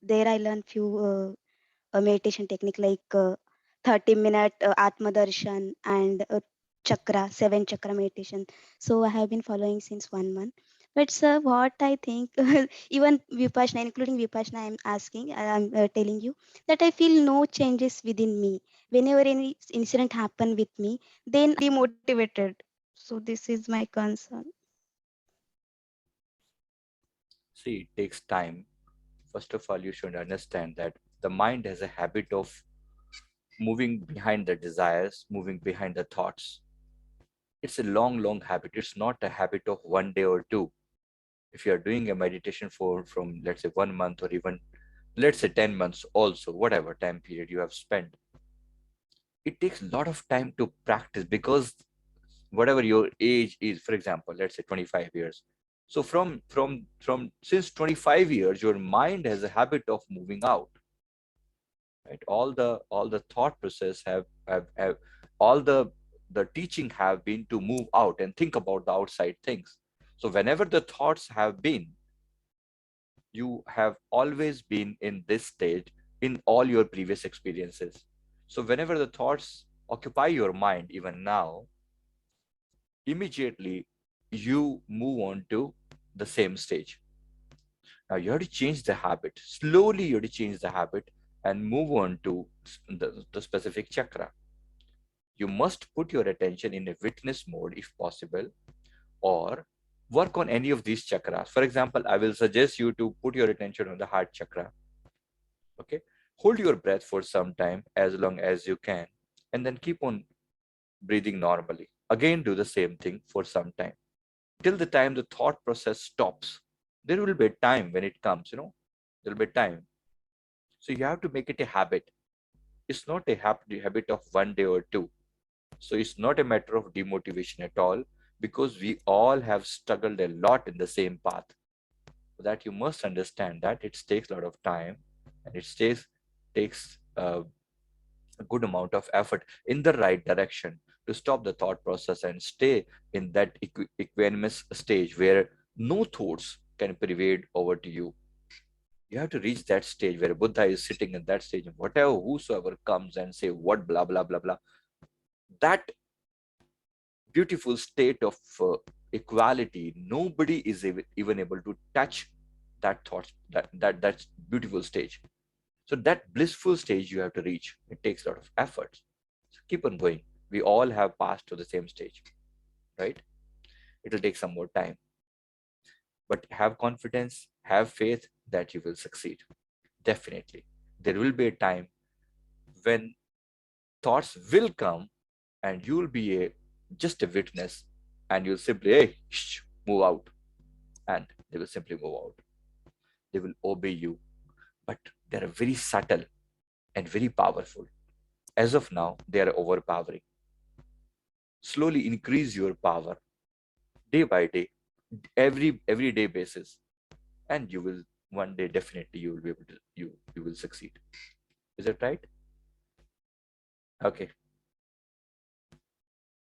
there I learned few a meditation technique like 30-minute Atma Darshan and chakra, 7 chakra meditation. So I have been following since 1 month. But sir, what I think, even Vipassana, including Vipassana, I'm asking, I'm telling you that I feel no changes within me. Whenever any incident happen with me, then demotivated. So this is my concern. See, it takes time. First of all, you should understand that the mind has a habit of moving behind the desires, moving behind the thoughts. It's a long, long habit. It's not a habit of 1 day or two. If you are doing a meditation for from let's say 1 month or even let's say 10 months also, whatever time period you have spent, it takes a lot of time to practice because whatever your age is, for example, let's say 25 years. So from since 25 years, your mind has a habit of moving out, right? All the thought process have all the teaching have been to move out and think about the outside things. So whenever the thoughts have been, you have always been in this state in all your previous experiences. So whenever the thoughts occupy your mind, even now, immediately you move on to the same stage. Now you have to change the habit. Slowly you have to change the habit and move on to the specific chakra. You must put your attention in a witness mode if possible, or work on any of these chakras. For example, I will suggest you to put your attention on the heart chakra. Okay, hold your breath for some time, as long as you can, and then keep on breathing normally. Again, do the same thing for some time till the time the thought process stops. There will be a time when it comes, there will be time. So you have to make it a habit. It's not a habit of 1 day or two. So it's not a matter of demotivation at all, because we all have struggled a lot in the same path. So that you must understand that it takes a lot of time, and it takes a good amount of effort in the right direction to stop the thought process and stay in that equanimous stage where no thoughts can pervade over to you. You have to reach that stage where Buddha is sitting in that stage, and whatever whosoever comes and say what blah blah blah blah, that beautiful state of equality, nobody is even able to touch that thought, that beautiful stage. So that blissful stage you have to reach. It takes a lot of effort. So keep on going. We all have passed to the same stage, right? It'll take some more time, but have confidence, have faith that you will succeed. Definitely. There will be a time when thoughts will come, and you'll be just a witness, and you'll simply, hey, shh, move out. And they will simply move out. They will obey you, but they're very subtle and very powerful. As of now, they are overpowering. Slowly increase your power day by day, every day basis, and you will one day definitely you will be able to you will succeed. Is that right? Okay.